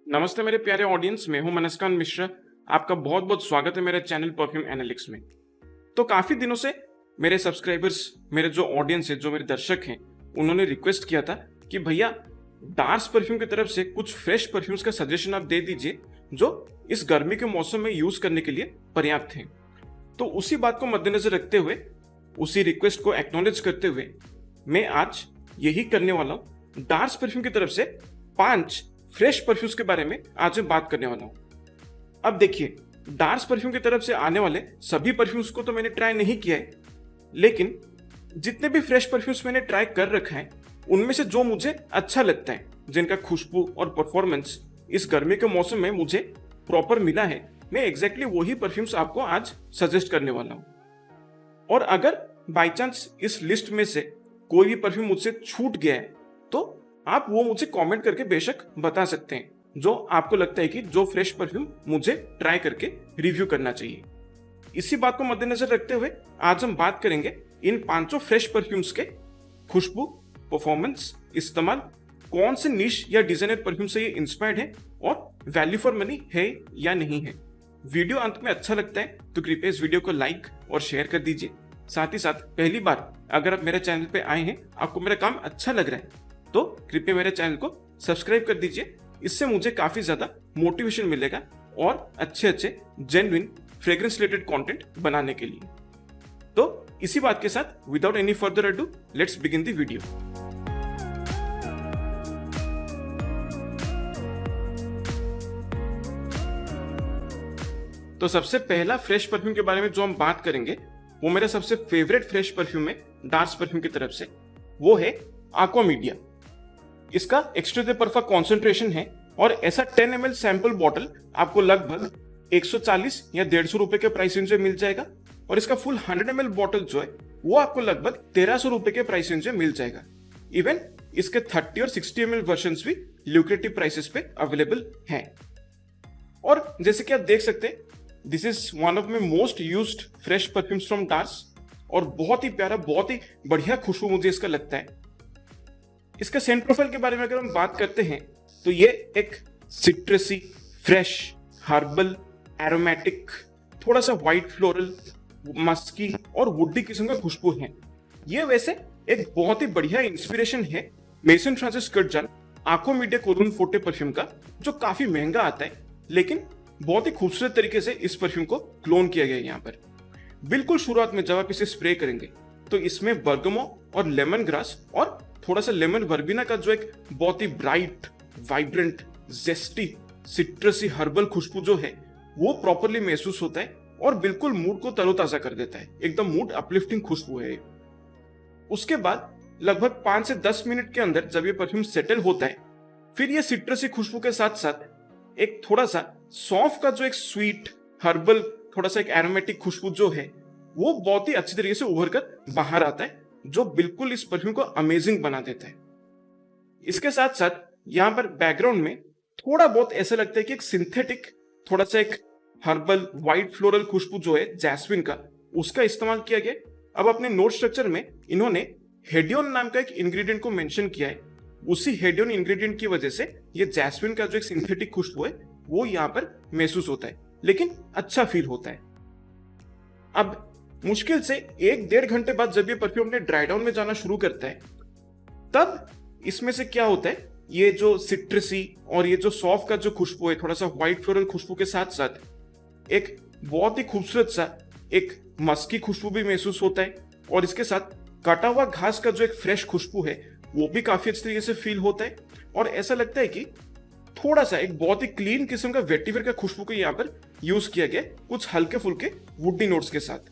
नमस्ते मेरे प्यारे ऑडियंस, मैं हूं मनस्कान मिश्रा। आपका बहुत बहुत स्वागत है मेरे चैनल परफ्यूम एनालिटिक्स में। तो काफ़ी दिनों से मेरे सब्सक्राइबर्स, मेरे जो ऑडियंस है, जो मेरे दर्शक हैं, उन्होंने रिक्वेस्ट किया था कि भैया डार्स परफ्यूम की तरफ से कुछ फ्रेश परफ्यूम्स का सजेशन आप दे दीजिए जो इस गर्मी के मौसम में यूज़ करने के लिए पर्याप्त हैं। तो उसी बात को मद्देनजर रखते हुए, उसी रिक्वेस्ट को एक्नॉलेज करते हुए मैं आज यही करने वाला हूँ। डार्स परफ्यूम की तरफ से 5 फ्रेश परफ्यूम्स के बारे में आज मैं बात करने वाला हूँ। अब देखिए, डार्स परफ्यूम की तरफ से आने वाले सभी परफ्यूम्स को तो मैंने ट्राई नहीं किया है, लेकिन जितने भी फ्रेश परफ्यूम्स मैंने ट्राई कर रखा है उनमें से जो मुझे अच्छा लगता है, जिनका खुशबू और परफॉर्मेंस इस गर्मी के मौसम में मुझे प्रॉपर मिला है, मैं एग्जैक्टली वही परफ्यूम्स आपको आज सजेस्ट करने वाला हूँ। और अगर बाई चांस इस लिस्ट में से कोई भी परफ्यूम मुझसे छूट गया है तो आप वो मुझे कमेंट करके बेशक बता सकते हैं, जो आपको लगता है कि जो फ्रेश परफ्यूम मुझे ट्राई करके रिव्यू करना चाहिए। इसी बात को मद्देनजर रखते हुए आज हम बात करेंगे इन 5 फ्रेश परफ्यूम्स के खुशबू, परफॉर्मेंस, इस्तेमाल, कौन से निश या डिजाइनर परफ्यूम से ये इंस्पायर्ड है और वैल्यू फॉर मनी है या नहीं है। वीडियो अंत में अच्छा लगता है तो कृपया इस वीडियो को लाइक और शेयर कर दीजिए। साथ ही साथ पहली बार अगर आप मेरे चैनल पे आए हैं, आपको मेरा काम अच्छा लग रहा है, तो कृपया मेरे चैनल को सब्सक्राइब कर दीजिए। इससे मुझे काफी ज्यादा मोटिवेशन मिलेगा और अच्छे जेन्युइन फ्रेग्रेंस रिलेटेड कंटेंट बनाने के लिए। तो इसी बात के साथ without any further ado, let's begin the video. तो सबसे पहला फ्रेश परफ्यूम के बारे में जो हम बात करेंगे वो मेरा सबसे फेवरेट फ्रेश परफ्यूम है डार्स परफ्यूम की तरफ से, वो है aqua मीडिया। इसका एक्स्ट्रा दे परफा कॉन्सेंट्रेशन है और ऐसा 10 ml सैंपल बॉटल आपको लगभग 140 या 150 रुपए के प्राइस रेंज में मिल जाएगा, और इसका फुल 100 ml बॉटल जो है वो आपको लगभग 1300 रुपए के प्राइस रेंज में मिल जाएगा। इवन इसके 30 और 60 ml वर्जन्स भी ल्यूक्रेटिव प्राइसेस पे अवेलेबल हैं। और जैसे कि आप देख सकते हैं, this is one of my most used fresh perfumes from Dars, और बहुत ही प्यारा, बहुत ही बढ़िया खुशबू मुझे इसका लगता है। इसका सेंट प्रोफाइल के बारे में अगर हम बात करते हैं तो ये एक सिट्रसी, फ्रेश, हर्बल, एरोमेटिक, थोड़ा सा व्हाइट फ्लोरल, मस्की और वुडी किस्म का खुशबू है। ये वैसे एक बहुत ही बढ़िया इंस्पिरेशन है Mason Francis Kurkdjian aqua media cologne forte perfume का, जो काफी महंगा आता है, लेकिन बहुत ही खूबसूरत तरीके से इस परफ्यूम को क्लोन किया गया है। यहाँ पर बिल्कुल शुरुआत में जब आप इसे स्प्रे करेंगे तो इसमें बर्गमो और लेमन ग्रास और थोड़ा सा लेमन वर्बिना का जो एक बहुत ही bright, vibrant, zesty, citrusy, herbal खुशबू जो है वो प्रॉपरली महसूस होता है और बिल्कुल मूड को तरोताजा कर देता है। एकदम मूड अपलिफ्टिंग खुशबू है। उसके बाद लगभग 5 से 10 मिनट के अंदर जब ये परफ्यूम सेटल होता है, फिर ये सिट्रसी खुशबू के साथ साथ एक थोड़ा सा सौंफ का जो एक स्वीट, हर्बल, थोड़ा सा एक एरोमेटिक खुशबू जो है वो बहुत ही अच्छी तरीके से उभर कर बाहर आता है, जो बिल्कुल इस परफ्यूम को अमेजिंग बना देता है। इसके साथ साथ यहाँ पर बैकग्राउंड में थोड़ा बहुत ऐसा लगता है कि एक सिंथेटिक, थोड़ा सा एक हर्बल, व्हाइट फ्लोरल खुशबू जो है जैस्मिन का, उसका इस्तेमाल किया गया। अब अपने नोट स्ट्रक्चर में इन्होंने हेडियोन नाम का एक इंग्रेडिएंट को मेंशन किया है। उसी हेडियोन इंग्रेडिएंट की वजह से ये जैस्मिन का जो एक सिंथेटिक खुशबू है वो यहाँ पर महसूस होता है, लेकिन अच्छा फील होता है। अब मुश्किल से 1-1.5 घंटे बाद जब ये परफ्यूम अपने ड्राई डाउन में जाना शुरू करता है, तब इसमें से क्या होता है, ये जो सिट्रसी और ये जो सौंफ का जो खुशबू है, थोड़ा सा व्हाइट फ्लोरल खुशबू के साथ साथ एक बहुत ही खूबसूरत सा एक मस्की खुशबू भी महसूस होता है, और इसके साथ कटा हुआ घास का जो एक फ्रेश खुशबू है वो भी काफी अच्छी तरीके से फील होता है। और ऐसा लगता है कि थोड़ा सा एक बहुत ही क्लीन किस्म का वेटिवर का खुशबू को यहाँ पर यूज किया गया, कुछ हल्के फुल्के वुडी नोट्स के साथ।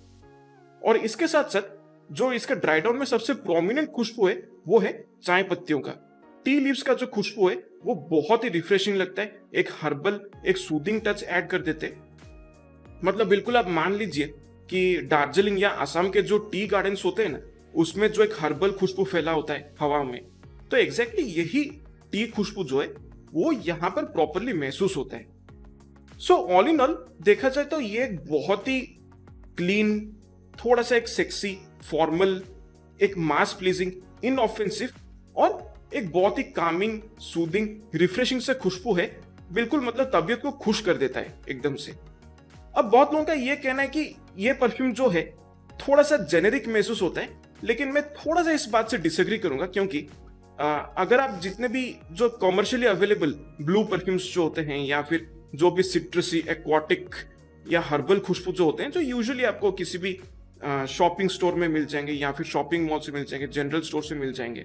और इसके साथ साथ जो इसका ड्राई डाउन में सबसे प्रोमिनेंट खुशबू है वो है चाय पत्तियों का। टी लीव्स का जो खुशबू है वो बहुत ही रिफ्रेशिंग लगता है, एक हर्बल, एक सूदिंग टच ऐड कर देते हैं। मतलब बिल्कुल आप मान लीजिए कि दार्जिलिंग या असम के जो टी गार्डन्स होते हैं ना, उसमें जो एक हर्बल खुशबू फैला होता है हवा में, तो एग्जैक्टली यही टी खुशबू जो है वो यहाँ पर प्रॉपरली महसूस होता है। सो ऑल इन ऑल देखा जाए तो ये एक बहुत ही क्लीन, थोड़ा सा एक सेक्सी, फॉर्मल, एक मास प्लीजिंग, इनऑफेंसिव और एक बहुत ही कामिंग, सूदिंग, रिफ्रेशिंग से खुशबू है बिल्कुल मतलब तबीयत को खुश कर देता है एकदम से। अब बहुत लोगों का ये कहना है कि ये परफ्यूम जो है थोड़ा सा जेनेरिक महसूस होता है, लेकिन मैं थोड़ा सा इस बात से डिसएग्री करूंगा, क्योंकि अगर आप जितने भी जो कॉमर्शियली अवेलेबल ब्लू परफ्यूम्स जो होते हैं या फिर जो भी सिट्रसी, एक्वाटिक या हर्बल खुशबू जो होते हैं, जो यूजुअली आपको किसी भी शॉपिंग स्टोर में मिल जाएंगे या फिर शॉपिंग मॉल से मिल जाएंगे, जनरल स्टोर से मिल जाएंगे,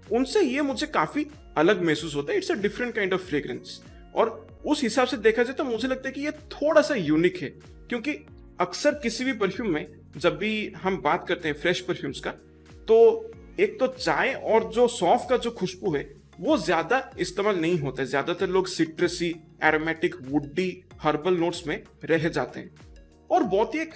उनसे ये मुझे काफी अलग महसूस होता है। It's a different kind of fragrance, और उस हिसाब से देखा जाए तो मुझे लगता है कि ये थोड़ा सा यूनिक है, क्योंकि अक्सर किसी भी परफ्यूम में जब भी हम बात करते हैं फ्रेश परफ्यूम्स का, तो एक तो चाय और जो सौंफ का जो खुशबू है वो ज्यादा इस्तेमाल नहीं होता है। ज्यादातर लोग सिट्रसी, एरोमेटिक, वुडी, हर्बल नोट्स में रह जाते हैं, और बहुत ही एक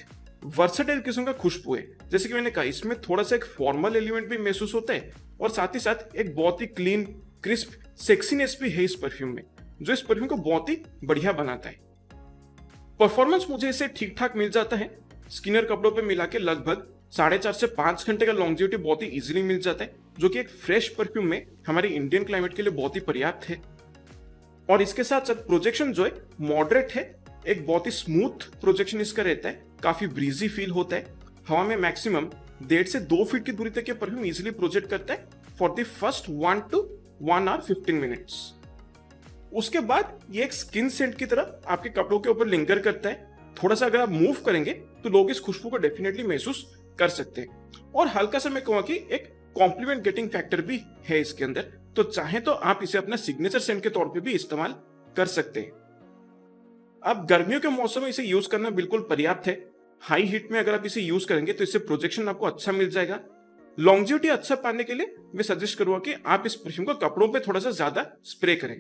वर्सेटाइल किस्म का खुशबू है। जैसे कि मैंने कहा, इसमें थोड़ा सा एक फॉर्मल एलिमेंट भी महसूस होता है, और साथ ही साथ एक बहुत ही क्लीन, क्रिस्प सेक्सीनेस भी है इस परफ्यूम में, जो इस परफ्यूम को बहुत ही बढ़िया बनाता है। परफॉर्मेंस मुझे इसे ठीक ठाक मिल जाता है। स्किनर कपड़ों पे मिला के लगभग 4.5 से 5 घंटे का लॉन्जिविटी बहुत ही इजीली मिल जाता है, जो कि एक फ्रेश परफ्यूम में हमारे इंडियन क्लाइमेट के लिए बहुत ही पर्याप्त है। और इसके साथ साथ प्रोजेक्शन जो है मॉडरेट है, एक बहुत ही स्मूथ प्रोजेक्शन इसका रहता है, काफी ब्रीजी फील होता है। हवा में मैक्सिमम 1.5 से 2 फीट की दूरी तक ये परफ्यूम इजीली प्रोजेक्ट करता है for the first 1 to 1 hour 15 minutes। उसके बाद ये एक स्किन सेंट की तरह आपके कपड़ों के ऊपर लिंगर करता है। थोड़ा सा अगर आप मूव करेंगे तो लोग इस खुशबू को डेफिनेटली महसूस कर सकते हैं, और हल्का सा मैं कहूँगा कि एक कॉम्प्लीमेंट गेटिंग फैक्टर भी है इसके अंदर, तो चाहे तो आप इसे अपना सिग्नेचर सेंट के तौर पे भी इस्तेमाल कर सकते हैं। अब गर्मियों के मौसम में इसे यूज करना बिल्कुल पर्याप्त है। हाई हीट में अगर आप इसे यूज करेंगे तो इससे प्रोजेक्शन आपको अच्छा मिल जाएगा। लॉन्जिविटी अच्छा पाने के लिए मैं सजेस्ट करूंगा कि आप इस परफ्यूम को कपड़ों पे थोड़ा सा ज्यादा स्प्रे करें।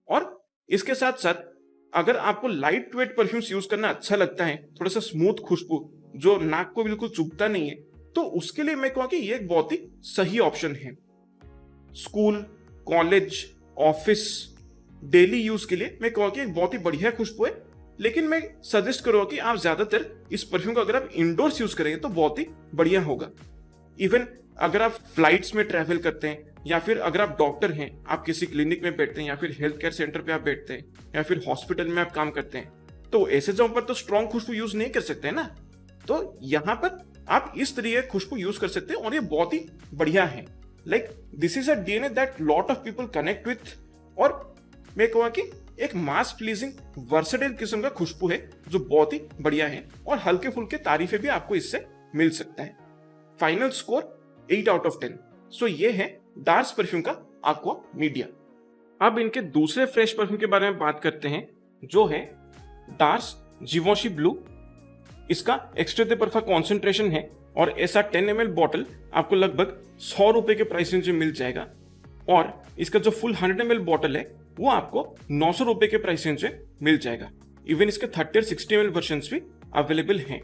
और इसके साथ साथ अगर आपको लाइट वेट परफ्यूम्स यूज करना अच्छा लगता है, थोड़ा सा स्मूथ खुशबू जो नाक को बिल्कुल चुभता नहीं है, तो उसके लिए मैं कहूँगा कि ये एक बहुत ही सही ऑप्शन है। School, college, office, daily use के लिए मैं कहूँगा कि एक बहुत ही बढ़िया खुशबू है। लेकिन मैं सजेस्ट करूंगा कि आप ज्यादातर इस परफ्यूम को अगर आप इंडोर्स यूज करेंगे तो बहुत ही बढ़िया होगा। इवन अगर आप फ्लाइट्स में ट्रैवल करते हैं, या फिर अगर आप डॉक्टर हैं, आप किसी क्लिनिक में बैठते हैं, या फिर हेल्थ केयर सेंटर पे आप बैठते हैं, या फिर हॉस्पिटल में आप काम करते हैं, तो ऐसे जगहों पर तो स्ट्रॉन्ग खुशबू यूज नहीं कर सकते ना, तो यहाँ पर आप इस तरीके खुशबू यूज कर सकते हैं, और ये बहुत ही बढ़िया है। Like this is a DNA that lot of people connect with, और मैं कहूँगा कि एक मास प्लीजिंग वर्सेटाइल किस्म का खुशबू है जो बहुत ही बढ़िया है, और हल्के फुल्के तारीफे भी आपको इससे मिल सकता है। Final score 8 out of 10। सो ये है डार्स परफ्यूम का aqua मीडिया। अब इनके दूसरे फ्रेश परफ्यूम के बारे में बात करते हैं, जो है डार्स जीवोशी ब्लू। इसका एक्स्ट्रा दे परफा कॉन्सेंट्रेशन है, और ऐसा 10 ml बॉटल आपको लगभग 100 रुपए के प्राइस रेंज में मिल जाएगा, और इसका जो फुल 100 ml बॉटल है वो आपको 900 रुपए के प्राइस रेंज में मिल जाएगा। इवन इसके 30 और 60 ml वर्जन्स भी अवेलेबल हैं।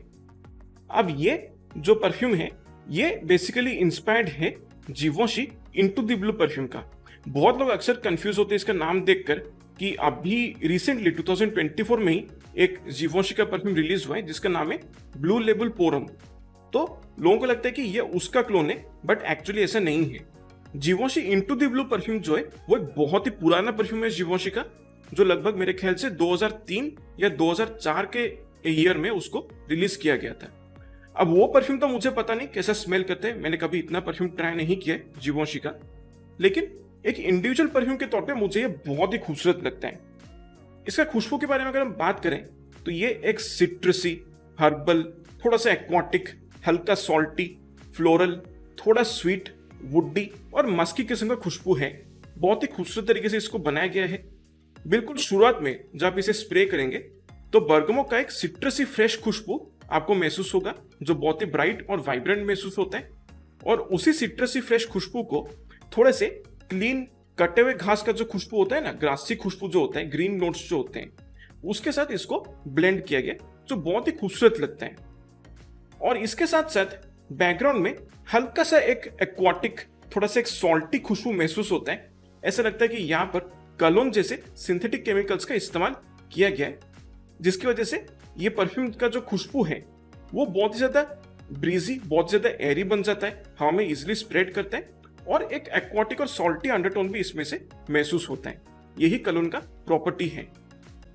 अब ये जो परफ्यूम है ये बेसिकली इंस्पायर्ड है जीवोशी इनटू द ब्लू परफ्यूम का। बहुत लोग अक्सर कंफ्यूज होते हैं इसका नाम देखकर कि अभी रिसेंटली 2024 में ही एक जीवोशी का परफ्यूम रिलीज हुआ है जिसका नाम है ब्लू लेबल पोरम। तो लोगों को लगता है कि ये उसका क्लोन है, बट एक्चुअली ऐसा नहीं है। जीवोशी इनटू द ब्लू परफ्यूम जो है वो एक बहुत ही पुराना परफ्यूम है जीवोशी का, जो लगभग मेरे ख्याल से 2003 या 2004 के ईयर में उसको रिलीज किया गया था। अब वो परफ्यूम तो मुझे पता नहीं कैसा स्मेल करते हैं, मैंने कभी इतना परफ्यूम ट्राई नहीं किया जीवोशी का, लेकिन एक इंडिविजुअल परफ्यूम के तौर पे मुझे ये बहुत ही खूबसूरत लगता है। इसका खुशबू के बारे में अगर हम बात करें तो ये एक सिट्रसी, हर्बल, थोड़ा सा एक्वाटिक, हल्का सॉल्टी, फ्लोरल, थोड़ा स्वीट, वुडी और मस्की किस्म का खुशबू है। बहुत ही खूबसूरत तरीके से इसको बनाया गया है। बिल्कुल शुरुआत में जब आप इसे स्प्रे करेंगे तो बर्गमो का एक सिट्रसी फ्रेश खुशबू आपको महसूस होगा, जो बहुत ही ब्राइट और वाइब्रेंट महसूस होता है। और उसी सिट्रसी फ्रेश खुशबू को थोड़े से क्लीन कटे हुए घास का जो खुशबू होता है ना, ग्रासी खुशबू जो होता है, ग्रीन नोट्स जो होते हैं, उसके साथ इसको ब्लेंड किया गया, जो बहुत ही खूबसूरत लगता है। और इसके साथ साथ बैकग्राउंड में हल्का सा एक एक्वाटिक, थोड़ा सा एक सॉल्टी खुशबू महसूस होता है। ऐसा लगता है कि यहाँ पर कलोन जैसे सिंथेटिक केमिकल्स का इस्तेमाल किया गया है, जिसकी वजह से ये परफ्यूम का जो खुशबू है वो बहुत ही ज्यादा ब्रीजी, बहुत ज्यादा एरी बन जाता है, हवा में इजिली स्प्रेड करता है, और एक एक्वाटिक और सॉल्टी अंडरटोन भी इसमें से महसूस होता है। यही कलोन का प्रॉपर्टी है।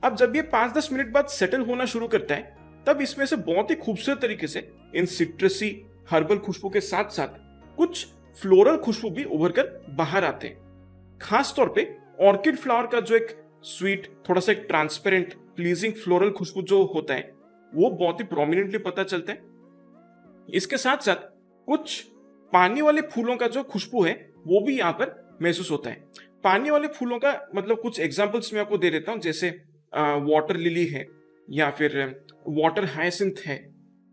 अब जब ये 5-10 मिनट बाद सेटल होना शुरू करता है, तब इसमें से बहुत ही खूबसूरत तरीके से इन सिट्रसी हर्बल खुशबू के साथ साथ कुछ फ्लोरल खुशबू भी उभर कर बाहर आते हैं। खास तौर पे ऑर्किड फ्लावर का जो एक स्वीट, थोड़ा सा एक ट्रांसपेरेंट प्लीजिंग फ्लोरल खुशबू जो होता है, वो बहुत ही प्रोमिनेंटली पता चलता है। इसके साथ साथ कुछ पानी वाले फूलों का जो खुशबू है वो भी यहाँ पर महसूस होता है। पानी वाले फूलों का मतलब कुछ एग्जांपल्स मैं आपको दे देता हूँ, जैसे वाटर लिली है या फिर वाटर हायसिंथ है,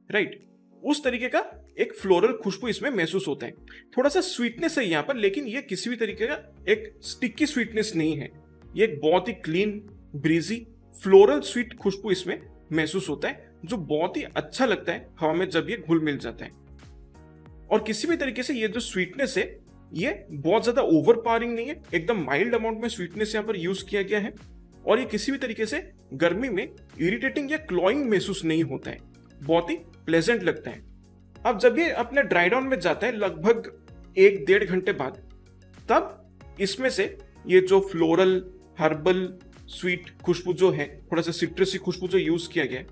राइट। उस तरीके का एक फ्लोरल खुशबू इसमें महसूस होता है। थोड़ा सा स्वीटनेस है यहाँ पर, लेकिन ये किसी भी तरीके का एक स्टिकी स्वीटनेस नहीं है। ये एक बहुत ही क्लीन, ब्रीजी, फ्लोरल स्वीट खुशबू इसमें महसूस होता है, जो बहुत ही अच्छा लगता है हवा में जब ये घुल मिल जाता है। और किसी भी तरीके से ये जो स्वीटनेस है ये बहुत ज्यादा ओवरपावरिंग नहीं है, एकदम माइल्ड अमाउंट में स्वीटनेस यहाँ पर यूज किया गया है। और ये किसी भी तरीके से गर्मी में इरिटेटिंग या क्लॉइंग महसूस नहीं होता है, बहुत ही प्लेजेंट लगता है। अब जब ये अपने ड्राई डाउन में जाता है लगभग 1-1.5 घंटे बाद, तब इसमें से ये जो फ्लोरल हर्बल स्वीट खुशबू जो है, थोड़ा सा सिट्रसी खुशबू जो यूज किया गया है,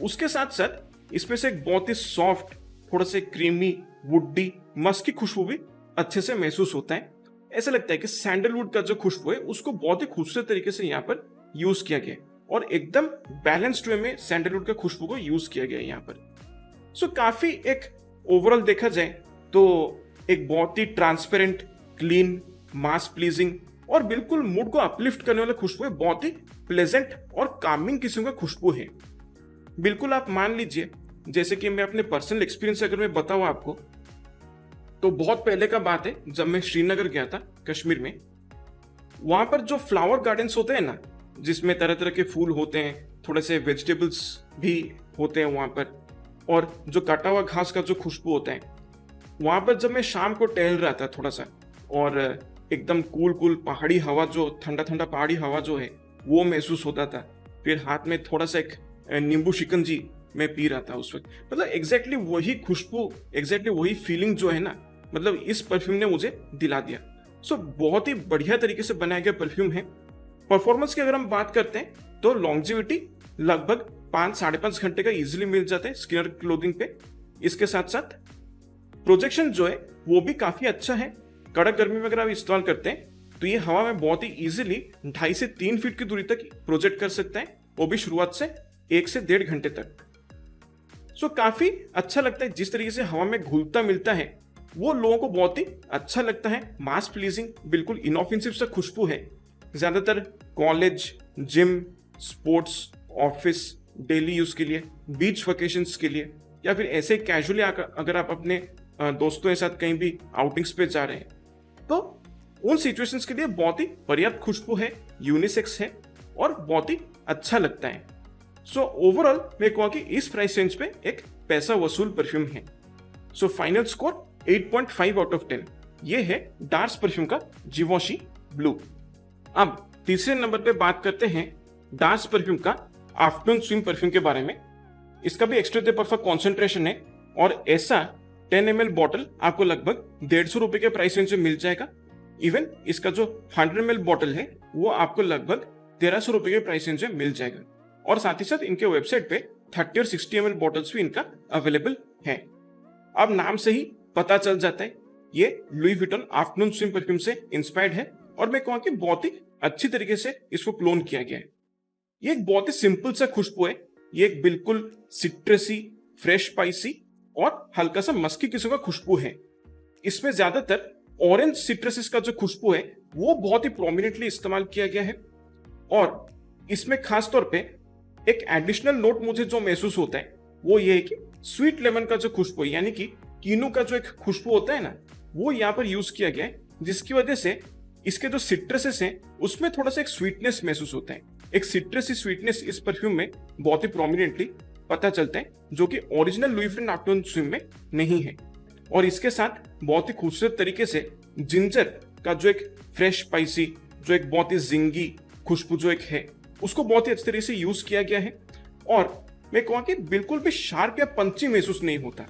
उसके साथ साथ इसमें से एक बहुत ही सॉफ्ट, थोड़ा सा क्रीमी, वुडी, मस्की खुशबू भी अच्छे से महसूस होता है। ऐसा लगता है कि सैंडलवुड का जो खुशबू है उसको बहुत ही खूबसूरत तरीके से यहाँ पर यूज किया गया है और एकदम बैलेंस्ड वे में सैंडलवुड का खुशबू को यूज किया गया है यहाँ पर। सो काफी एक ओवरऑल देखा जाए तो एक बहुत ही ट्रांसपेरेंट, क्लीन, मास प्लीजिंग और बिल्कुल मूड को अपलिफ्ट करने वाला खुशबू है। बहुत ही प्लेजेंट और कामिंग किस्म का खुशबू है। बिल्कुल आप मान लीजिए, जैसे कि मैं अपने पर्सनल एक्सपीरियंस से अगर मैं बताऊं आपको, तो बहुत पहले का बात है, जब मैं श्रीनगर गया था कश्मीर में। वहां पर जो फ्लावर गार्डन्स होते हैं ना, जिसमें तरह तरह के फूल होते हैं, थोड़े से वेजिटेबल्स भी होते हैं वहां पर, और जो कटा हुआ घास का जो खुशबू होता है, वहां पर जब मैं शाम को टहल रहा था थोड़ा सा, और एकदम कूल कूल पहाड़ी हवा, जो ठंडा ठंडा पहाड़ी हवा जो है वो महसूस होता था। फिर हाथ में थोड़ा सा एक नींबू शिकंजी मैं पी रहा था उस वक्त। मतलब एग्जैक्टली वही खुशबू, एग्जैक्टली वही फीलिंग जो है ना, मतलब इस परफ्यूम ने मुझे दिला दिया। सो बहुत ही बढ़िया तरीके से बनाया गया परफ्यूम है। परफॉर्मेंस की अगर हम बात करते हैं तो लॉन्जिविटी लगभग 5-5.5 घंटे का इजीली मिल जाता है स्किनर क्लोथिंग पे। इसके साथ साथ प्रोजेक्शन जो है वो भी काफी अच्छा है। कड़क गर्मी में अगर आप इस्तेमाल करते हैं तो ये हवा में बहुत ही इजीली 2.5 से 3 फीट की दूरी तक प्रोजेक्ट कर सकता है, वो भी शुरुआत से 1 से 1.5 घंटे तक। सो काफी अच्छा लगता है जिस तरीके से हवा में घुलता मिलता है, वो लोगों को बहुत ही अच्छा लगता है। मास प्लीजिंग, बिल्कुल इनऑफेंसिव सा खुशबू है। ज्यादातर college, gym, sports, office, daily use के लिए, बीच वेकेशंस के लिए, या फिर ऐसे कैजुअली अगर आप अपने दोस्तों के साथ कहीं भी आउटिंग्स पे जा रहे हैं, तो उन सिचुएशंस के लिए बहुत ही पर्याप्त खुशबू है, यूनिसेक्स है और बहुत ही अच्छा लगता है। सो ओवरऑल मैं कहूँ कि इस प्राइस रेंज पे एक पैसा वसूल परफ्यूम है। So final score 8.5 out of 10 ये है डार्स परफ्यूम का जिवॉशी ब्लू। अब तीसरे नंबर पे बात करते हैं डार्स परफ्यूम का आफ्टरनून स्विम परफ्यूम के बारे में। इसका भी एक्स्ट्रा दे परफेक्ट कॉन्सेंट्रेशन है और ऐसा 10 ml बॉटल आपको लगभग 150 रुपए के प्राइस रेंज में मिल जाएगा। इवन इसका जो 100 ml बॉटल है वो आपको लगभग 1300 रुपए के प्राइस रेंज में मिल जाएगा। और साथ ही साथ इनके वेबसाइट पे 30 और 60 ml बॉटल्स भी इनका अवेलेबल है। अब नाम से ही पता चल जाता है ये लुई विटन आफ्टरनून स्विम परफ्यूम से इंस्पायर्ड है और मैं कहूँ कि बहुत ही अच्छी तरीके से इसको क्लोन किया गया है। ये एक बहुत ही सिंपल सा खुशबू है। ये एक बिल्कुल सिट्रसी, फ्रेश स्पाइसी और हल्का सा मस्की किस्म का खुशबू है। इसमें ज्यादातर ऑरेंज सिट्रसिस का जो खुशबू है वो बहुत ही प्रोमिनेंटली इस्तेमाल किया गया है। और इसमें खास तौर पे एक एडिशनल नोट मुझे जो महसूस होता है वो ये है कि स्वीट लेमन का जो खुशबू है, यानी कि कीनू का जो एक खुशबू होता है ना, वो यहाँ पर यूज किया गया है, जिसकी वजह से इसके जो सिट्रसेस हैं उसमें थोड़ा सा एक स्वीटनेस महसूस होता है। एक सिट्रसी स्वीटनेस इस परफ्यूम में बहुत ही प्रोमिनेंटली पता चलता है, जो कि ओरिजिनल लुई विटन आफ्टरनून स्विम में नहीं है। और इसके साथ बहुत ही खूबसूरत तरीके से जिंजर का जो एक फ्रेश स्पाइसी, जो एक बहुत ही जिंगी खुशबू जो एक है, उसको बहुत ही अच्छी तरीके से यूज किया गया है। और मैं कहूँ कि बिल्कुल भी शार्प या पंची महसूस नहीं होता।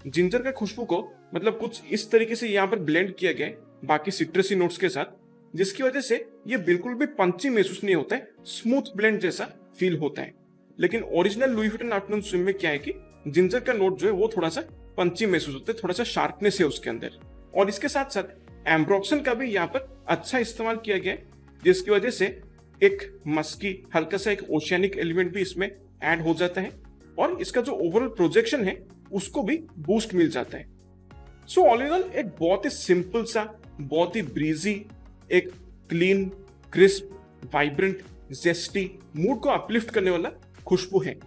जिंजर का खुशबू को मतलब कुछ इस तरीके से यहाँ पर ब्लेंड किया गया है बाकी सिट्रसी नोट्स के साथ, जिसकी वजह से ये बिल्कुल भी पंची महसूस नहीं होता है, स्मूथ ब्लेंड जैसा फील होता है। लेकिन ओरिजिनल लुई विटन आफ्टरनून स्विम में क्या है कि जिंजर का नोट जो है वो थोड़ा सा पंची महसूस होता है, थोड़ा सा शार्पनेस है उसके अंदर। और इसके साथ साथ एम्ब्रोक्सन का भी यहाँ पर अच्छा इस्तेमाल किया गया है, जिसकी वजह से एक मस्की हल्का सा एक ओशियानिक एलिमेंट भी इसमें ऐड हो जाता है और इसका जो ओवरऑल प्रोजेक्शन है उसको भी बूस्ट मिल जाता है। सो ऑल इन ऑल एक बहुत ही सिंपल सा, बहुत ही ब्रीजी, एक clean, crisp, vibrant, zesty, mood को अपलिफ्ट करने वाला खुशबू है।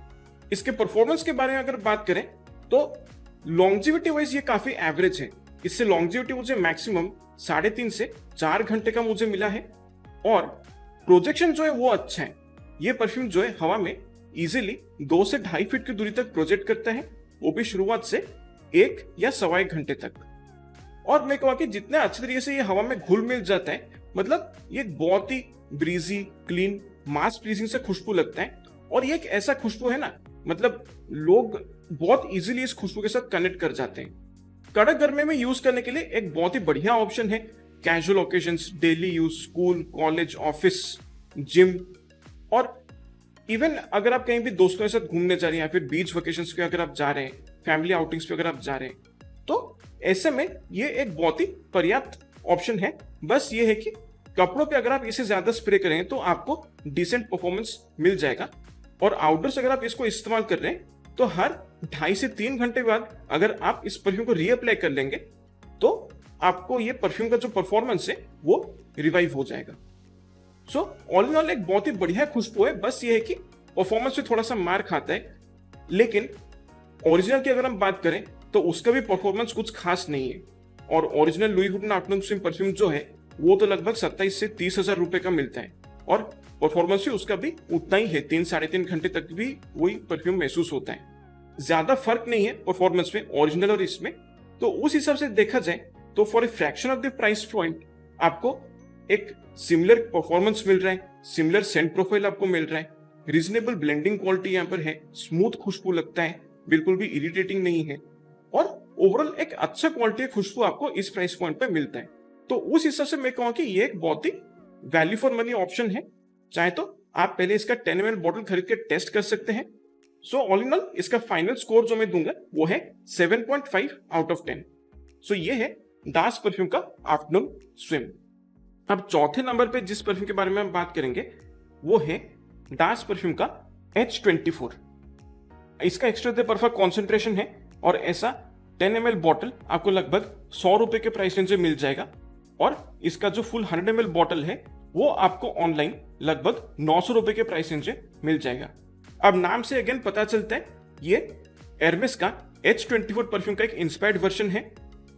इसके परफॉर्मेंस के बारे में अगर बात करें तो लॉन्जिविटी वाइज ये काफी एवरेज है। इससे लॉन्जिविटी मुझे मैक्सिमम 3.5 से 4 घंटे का मुझे मिला है और प्रोजेक्शन जो है वो अच्छा है। ये परफ्यूम जो है हवा में इजीली 2 से 2.5 फीट की दूरी तक प्रोजेक्ट करता है, वो भी शुरुआत से 1 या 1.25 घंटे तक। और मैं कहूँ कि जितने अच्छे तरीके से ये हवा में घुल मिल जाता है, मतलब ये बहुत ही ब्रीजी, क्लीन, मास प्लीजिंग से खुशबू लगता है। और ये एक ऐसा खुशबू है ना, मतलब लोग बहुत इजीली इस खुशबू के साथ कनेक्ट कर जाते हैं। कड़क गर्मी में यूज करने के लिए एक बहुत ही बढ़िया ऑप्शन है। Casual occasions, daily use, school, college, office, gym और इवन अगर आप कहीं भी दोस्तों के साथ घूमने जा रहे हैं या फिर बीच वेकेशंस पे अगर आप जा रहे हैं, फैमिली आउटिंग्स पे अगर आप जा रहे हैं, तो ऐसे में ये एक बहुत ही पर्याप्त ऑप्शन है। बस ये है कि कपड़ों पे अगर आप इसे ज्यादा स्प्रे करें तो आपको डिसेंट परफॉर्मेंस मिल जाएगा। और आउटडोर्स अगर आप इसको इस्तेमाल कर रहे हैं तो हर 2.5 से 3 घंटे बाद अगर आप इस परफ्यूम को रीअप्लाई कर लेंगे तो आपको ये परफ्यूम का जो परफॉर्मेंस है वो रिवाइव हो जाएगा। सो ऑल इन ऑल एक बहुत ही बढ़िया खुशबू है। बस ये है कि परफॉर्मेंस में थोड़ा सा मार खाता है, लेकिन ओरिजिनल की अगर हम बात करें तो उसका भी परफॉर्मेंस कुछ खास नहीं है। और original Louis Vuitton afternoon swim perfume जो है वो तो लगभग 27 से 30 हजार रुपए का मिलता है और परफॉर्मेंस भी उसका भी उतना ही है, 3-3.5 घंटे तक भी वही परफ्यूम महसूस होता है। ज्यादा फर्क नहीं है परफॉर्मेंस में ओरिजिनल और इसमें। तो उस हिसाब से देखा जाए तो for a fraction of the price point आपको एक सिमिलर परफॉर्मेंस मिल रहा है, सिमिलर सेंट प्रोफाइल आपको मिल रहा है, रीजनेबल ब्लेंडिंग क्वालिटी यहाँ पर है, स्मूथ खुशबू लगता है, बिल्कुल भी इरिटेटिंग नहीं है और ओवरऑल एक अच्छा क्वालिटी खुशबू आपको इस प्राइस पॉइंट पे मिलता है। तो उस हिसाब से मैं कहूँ कि ये एक बहुत ही वैल्यू फॉर मनी ऑप्शन है। चाहे तो आप पहले इसका 10 ml बॉटल खरीद के टेस्ट कर सकते हैं। सो ऑल इन ऑल इसका फाइनल स्कोर जो मैं दूंगा वो है 7.5 आउट ऑफ 10। सो ये है डास परफ्यूम का आफ्टरनून स्विम। अब चौथे नंबर पे जिस परफ्यूम के बारे में हम बात करेंगे वो है डास परफ्यूम का H24। इसका एक्स्ट्रा दे परफा कॉन्सेंट्रेशन है और ऐसा 10 ml बॉटल आपको लगभग 100 रुपए के प्राइस रेंज में मिल जाएगा और इसका जो फुल 100 ml बॉटल है वो आपको ऑनलाइन लगभग 900 रुपए के प्राइस रेंज में मिल जाएगा। अब नाम से अगेन पता चलता है ये एर्मेस का H24 परफ्यूम का एक इंस्पायर्ड वर्जन है।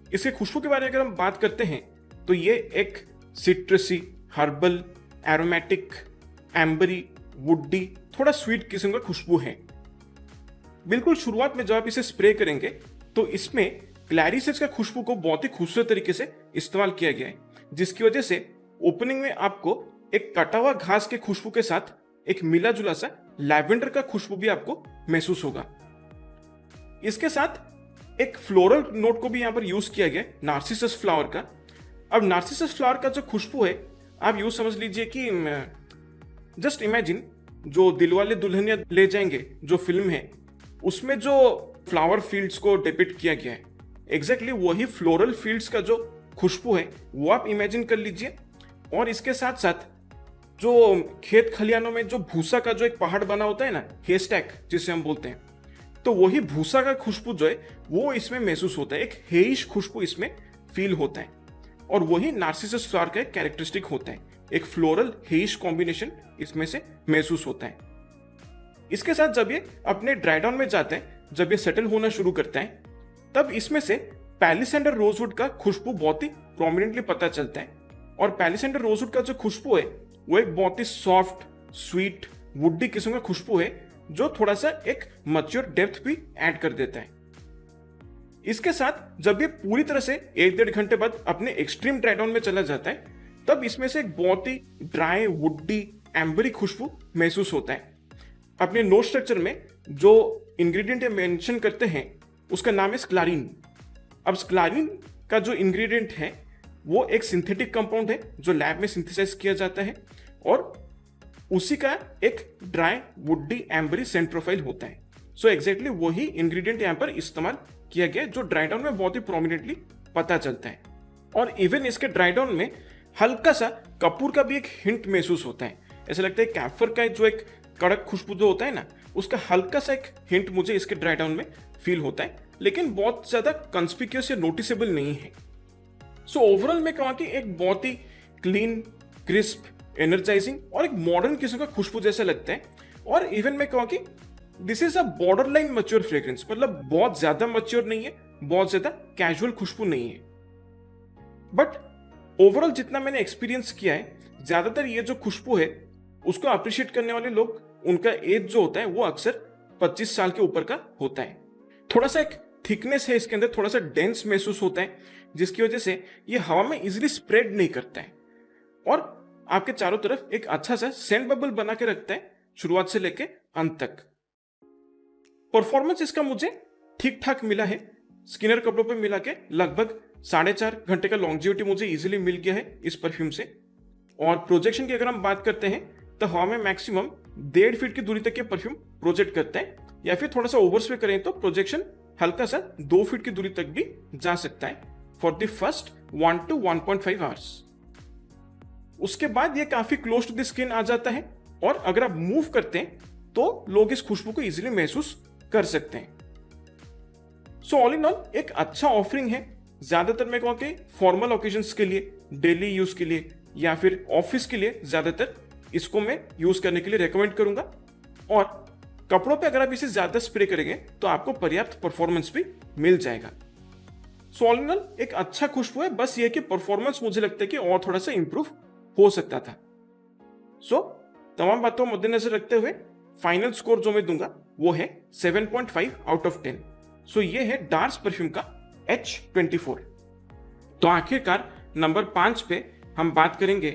इसके खुशबू के बारे में अगर हम बात करते हैं तो ये एक सिट्रसी, हर्बल, एरोमेटिक, एम्बरी, वुडी, थोड़ा स्वीट किस्म का खुशबू है। बिल्कुल शुरुआत में जब आप इसे स्प्रे करेंगे तो इसमें क्लैरिसेस का खुशबू को बहुत ही खूबसूरत तरीके से इस्तेमाल किया गया है, जिसकी वजह से ओपनिंग में आपको एक कटा हुआ घास के खुशबू के साथ एक मिला जुला सा लैवेंडर का खुशबू भी आपको महसूस होगा। इसके साथ एक फ्लोरल नोट को भी यहाँ पर यूज किया गया नार्सिसस फ्लावर का। अब नार्सिसस फ्लावर का जो खुशबू है आप यूज समझ लीजिए कि जस्ट इमेजिन जो दिलवाले दुल्हनिया ले जाएंगे जो फिल्म है उसमें जो फ्लावर फील्ड्स को डिपिक्ट किया गया है, एग्जैक्टली वही फ्लोरल फील्ड्स का जो खुशबू है वो आप इमेजिन कर लीजिए। और इसके साथ साथ जो खेत खलियानों में जो भूसा का जो एक पहाड़ बना होता है ना, हेस्टैक जिसे हम बोलते हैं, तो वही भूसा का खुशबू जो है वो इसमें महसूस होता है। एक हेइश खुशबू इसमें फील होता है और वही नार्सिसस फ्लावर का एक कैरेक्टरिस्टिक होता है। एक फ्लोरल हेइश कॉम्बिनेशन इसमें से महसूस होता है। इसके साथ जब ये अपने ड्राई डाउन में जाते हैं, जब ये सेटल होना शुरू करते हैं, तब इसमें से पैलिसेंडर रोजवुड का खुशबू बहुत ही प्रोमिनेंटली पता चलता है। और पैलिसेंडर रोजवुड का जो खुशबू है वो एक बहुत ही सॉफ्ट, स्वीट, वुडी किस्म का खुशबू है जो थोड़ा सा एक मैच्योर डेप्थ भी ऐड कर देता है। इसके साथ जब ये पूरी तरह से 1-1.5 घंटे बाद अपने एक्सट्रीम ड्राई डाउन में चला जाता है, तब इसमें से एक बहुत ही ड्राई, वुडी, एम्बरी खुशबू महसूस होता है। अपने नोट स्ट्रक्चर में जो इंग्रेडिएंट मेंशन करते हैं उसका नाम है स्क्लारिन। अब स्क्लारिन का जो इंग्रेडिएंट है वो एक सिंथेटिक कंपाउंड है जो लैब में सिंथेसाइज किया जाता है और उसी का एक dry woody ambery Saint profile होता है। सो एग्जैक्टली वही इंग्रेडिएंट यहाँ पर इस्तेमाल किया गया जो ड्राई डाउन में बहुत ही प्रोमिनेंटली पता चलता है। और इवन इसके ड्राई डाउन में हल्का सा कपूर का भी एक हिंट महसूस होता है। ऐसा लगता है कैफर का जो एक कड़क खुशबू जो होता है ना, उसका हल्का सा एक हिंट मुझे इसके ड्राई डाउन में फील होता है, लेकिन बहुत ज्यादा कंस्पिक्यूअस या नोटिसेबल नहीं है। सो ओवरऑल मैं कहूँ कि एक बहुत ही क्लीन, क्रिस्प, एनर्जाइजिंग और एक मॉडर्न किस्म का खुशबू जैसा लगता है। और इवन मैं कहूँ कि this is a border line mature fragrance, मतलब बहुत ज्यादा मैच्योर नहीं है, बहुत ज्यादा कैजुअल खुशबू नहीं है। बट ओवरऑल जितना मैंने एक्सपीरियंस किया है, ज्यादातर ये जो खुशबू है उसको अप्रिशिएट करने वाले लोग, उनका एज जो होता है वो अक्सर 25 साल के ऊपर का होता है। थोड़ा सा एक थिकनेस है इसके अंदर, थोड़ा सा डेंस महसूस होता है, जिसकी वजह से ये हवा में इजीली स्प्रेड नहीं करता है और आपके चारों तरफ एक अच्छा सा सेंट बबल बना के रखता है शुरुआत से लेके अंत तक। परफॉर्मेंस इसका मुझे ठीक ठाक मिला है। स्किनर कपड़ों पे मिला के लगभग 4.5 घंटे का लॉन्जिविटी मुझे इजीली मिल गया है इस परफ्यूम से। और प्रोजेक्शन की अगर हम बात करते हैं तो हवा में मैक्सिमम 1.5 फीट की दूरी तक ये परफ्यूम प्रोजेक्ट करता है, या फिर थोड़ा सा ओवरस्प्रे करें तो प्रोजेक्शन हल्का सा 2 फीट की दूरी तक भी जा सकता है for the first 1 to 1.5 hours. उसके बाद ये काफी क्लोज टू द स्किन आ जाता है और अगर आप मूव करते हैं तो लोग इस खुशबू को इजीली महसूस कर सकते हैं। सो ऑल इन ऑल एक अच्छा ऑफरिंग है। ज्यादातर मैं कहूँ कि फॉर्मल ओकेजन्स के लिए, डेली यूज के लिए या फिर ऑफिस के लिए ज्यादातर इसको मैं यूज करने के लिए रेकमेंड करूंगा। और कपड़ों पे अगर आप इसे ज्यादा स्प्रे करेंगे तो आपको पर्याप्त परफॉर्मेंस भी मिल जाएगा। सो ऑल इन ऑल एक अच्छा खुशबू है, बस ये कि परफॉर्मेंस मुझे लगता है कि और थोड़ा सा इंप्रूव हो सकता था। सो तमाम बातों को मद्देनजर रखते हुए फाइनल स्कोर जो मैं दूंगा वो है 7.5 आउट ऑफ 10। सो ये है डार्स परफ्यूम का H24। तो आखिरकार नंबर 5 पे हम बात करेंगे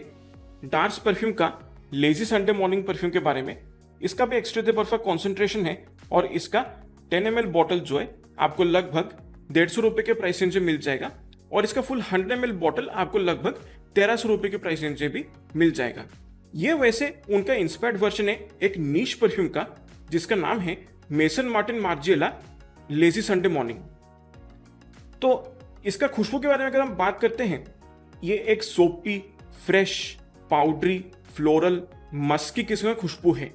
डार्स परफ्यूम का लेजी संडे मॉर्निंग परफ्यूम के बारे में। इसका भी एक्स्ट्रा दे परफा कॉन्सेंट्रेशन है और इसका 10 ml बॉटल जो है आपको लगभग 150 रुपए के प्राइस रेंज में मिल जाएगा और इसका फुल 100 ml बॉटल आपको लगभग 1300 रुपए के प्राइस रेंज में भी मिल जाएगा। ये वैसे उनका इंस्पायर्ड वर्जन है एक नीश परफ्यूम का जिसका नाम है Maison Martin Margiela lazy Sunday morning. तो इसका खुशबू के बारे में अगर हम बात करते हैं, ये एक सोपी, फ्रेश, पाउडरी, फ्लोरल, मस्की किस्म का खुशबू है।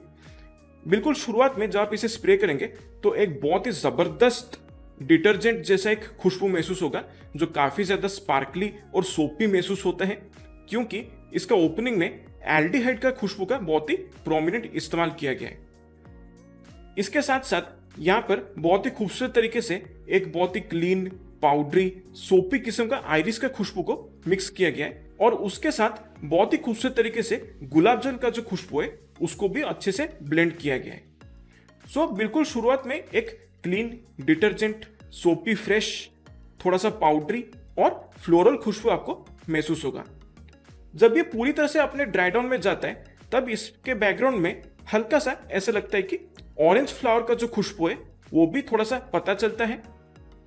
बिल्कुल शुरुआत में जब आप इसे स्प्रे करेंगे तो एक बहुत ही जबरदस्त डिटर्जेंट जैसा एक खुशबू महसूस होगा जो काफी ज्यादा स्पार्कली और सोपी महसूस होता है, क्योंकि इसका ओपनिंग में एल्डिहाइड का खुशबू का बहुत ही प्रोमिनेंट इस्तेमाल किया गया है। इसके साथ साथ यहाँ पर बहुत ही खूबसूरत तरीके से एक बहुत ही क्लीन, पाउडरी, सोपी किस्म का आइरिस का खुशबू को मिक्स किया गया है और उसके साथ बहुत ही खूबसूरत तरीके से गुलाब जल का जो खुशबू है उसको भी अच्छे से ब्लेंड किया गया है। सो बिल्कुल शुरुआत में एक क्लीन, डिटर्जेंट, सोपी, फ्रेश, थोड़ा सा पाउडरी और फ्लोरल खुशबू आपको महसूस होगा। जब ये पूरी तरह से अपने ड्राई डाउन में जाता है तब इसके बैकग्राउंड में हल्का सा ऐसा लगता है कि ऑरेंज फ्लावर का जो खुशबू है वो भी थोड़ा सा पता चलता है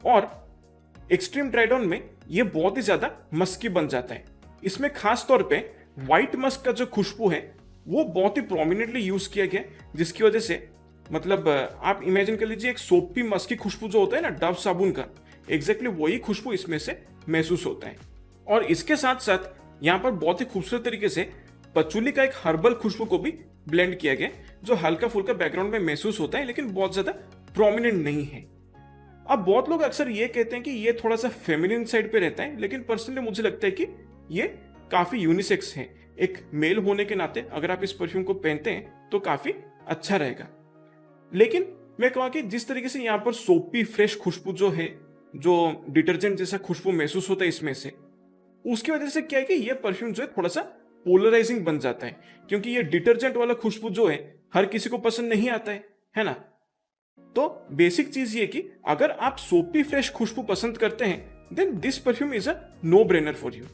और एक्सट्रीम ड्राई डाउन में ये बहुत ही ज्यादा मस्की बन जाता है। इसमें खास तौर पे व्हाइट मस्क का जो खुशबू है वो बहुत ही प्रोमिनेंटली यूज किया गया, जिसकी वजह से मतलब आप इमेजिन कर लीजिए एक सोपी मस्की खुशबू जो होता है ना डव साबुन का, एग्जैक्टली वही खुशबू इसमें से महसूस होता है। और इसके साथ साथ यहाँ पर बहुत ही खूबसूरत तरीके से पचूली का एक हर्बल खुशबू को भी ब्लेंड किया गया जो हल्का फुल्का बैकग्राउंड में महसूस होता है लेकिन बहुत ज्यादा प्रोमिनेंट नहीं है। अब बहुत लोग अक्सर ये कहते हैं कि ये थोड़ा सा फेमिनिन साइड पे रहता है, लेकिन पर्सनली मुझे लगता है कि ये काफी यूनिसेक्स है। एक मेल होने के नाते अगर आप इस परफ्यूम को पहनते हैं तो काफी अच्छा रहेगा। लेकिन मैं कहूँ कि जिस तरीके से यहाँ पर सोपी, फ्रेश खुशबू जो है, जो डिटर्जेंट जैसा खुशबू महसूस होता है इसमें से, उसकी वजह से क्या है कि ये परफ्यूम जो है थोड़ा सा पोलराइजिंग बन जाता है, क्योंकि ये डिटर्जेंट वाला खुशबू जो है हर किसी को पसंद नहीं आता है ना। तो बेसिक चीज ये कि अगर आप सोपी फ्रेश खुशबू पसंद करते हैं then this perfume is a no brainer for you.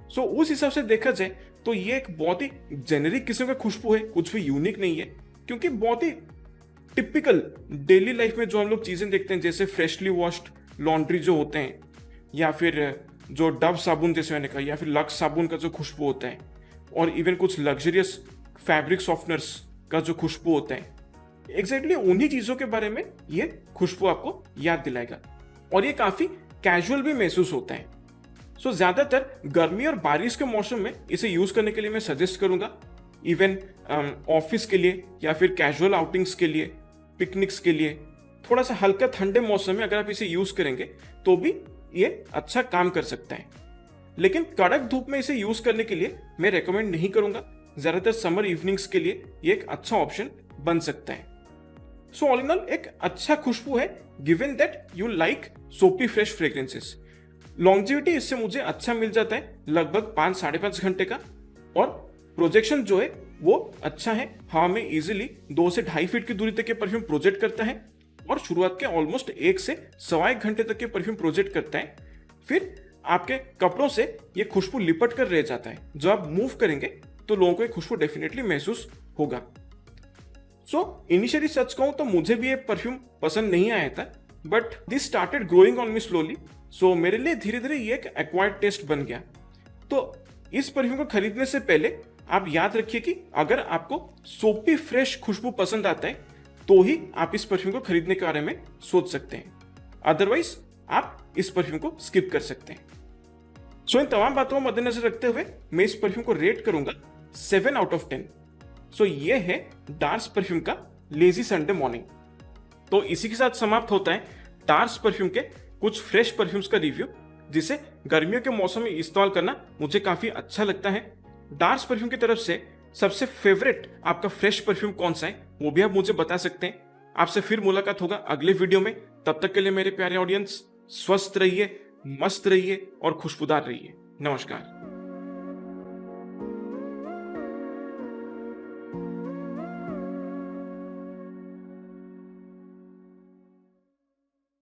So उस हिसाब से देखा जाए तो ये एक बहुत ही जेनेरिक किस्म का खुशबू है, कुछ भी यूनिक नहीं है, क्योंकि बहुत ही टिपिकल डेली लाइफ में जो हम लोग चीजें देखते हैं जैसे फ्रेशली वॉश्ड लॉन्ड्री जो होते हैं या फिर जो डव साबुन जैसे मैंने कहा, या फिर लक्स साबुन का जो खुशबू होता है, और इवन कुछ लग्जरियस फैब्रिक सॉफ्टनर्स का जो खुशबू होता है, एग्जैक्टली उन्हीं चीजों के बारे में ये खुशबू आपको याद दिलाएगा। और ये काफी कैजुअल भी महसूस होता है। सो ज्यादातर गर्मी और बारिश के मौसम में इसे यूज करने के लिए मैं सजेस्ट करूंगा। इवन ऑफिस के लिए या फिर कैजुअल आउटिंग्स के लिए, पिकनिक्स के लिए, थोड़ा सा हल्का ठंडे मौसम में अगर आप इसे यूज करेंगे तो भी ये अच्छा काम कर सकता है। लेकिन कड़क धूप में इसे यूज करने के लिए मैं रेकमेंड नहीं करूंगा। ज्यादातर समर इवनिंग्स के लिए ये एक अच्छा ऑप्शन बन सकता है। सो ऑल इन ऑल एक अच्छा खुशबू है, गिवन दैट यू लाइक सोपी फ्रेश फ्रेग्रेंसेस। लॉन्जिविटी इससे मुझे अच्छा मिल जाता है, लगभग 5-5.5 घंटे का, और प्रोजेक्शन जो है वो अच्छा है। हवा में इजीली 2 से 2.5 फीट की दूरी तक के परफ्यूम प्रोजेक्ट करता है, और शुरुआत के ऑलमोस्ट 1 से 1.25 घंटे तक के परफ्यूम प्रोजेक्ट करता है। फिर आपके कपड़ों से ये खुशबू लिपट कर रह जाता है। जब आप मूव करेंगे तो लोगों को ये खुशबू डेफिनेटली महसूस होगा। सो इनिशियली सच कहूं तो मुझे भी ये परफ्यूम पसंद नहीं आया था, but this started growing on me slowly. So मेरे लिए धीरे धीरे ये एक एक्वायर्ड टेस्ट बन गया। तो इस परफ्यूम को खरीदने से पहले आप याद रखिए कि अगर आपको सोपी फ्रेश खुशबू पसंद आता है तो ही आप इस परफ्यूम को खरीदने के बारे में सोच सकते हैं, अदरवाइज आप इस परफ्यूम को स्किप कर सकते हैं। सो इन तमाम बातों को मद्देनजर रखते हुए मैं इस परफ्यूम को रेट करूंगा 7 आउट ऑफ 10। सो ये है डार्स परफ्यूम का लेजी संडे मॉर्निंग। तो इसी के साथ समाप्त होता है डार्स परफ्यूम के कुछ फ्रेश परफ्यूम्स का रिव्यू, जिसे गर्मियों के मौसम में इस्तेमाल करना मुझे काफी अच्छा लगता है। डार्स परफ्यूम की तरफ से सबसे फेवरेट आपका फ्रेश परफ्यूम कौन सा है वो भी आप मुझे बता सकते हैं। आपसे फिर मुलाकात होगा अगले वीडियो में। तब तक के लिए मेरे प्यारे ऑडियंस, स्वस्थ रहिए, मस्त रहिए और खुशबूदार रहिए। नमस्कार।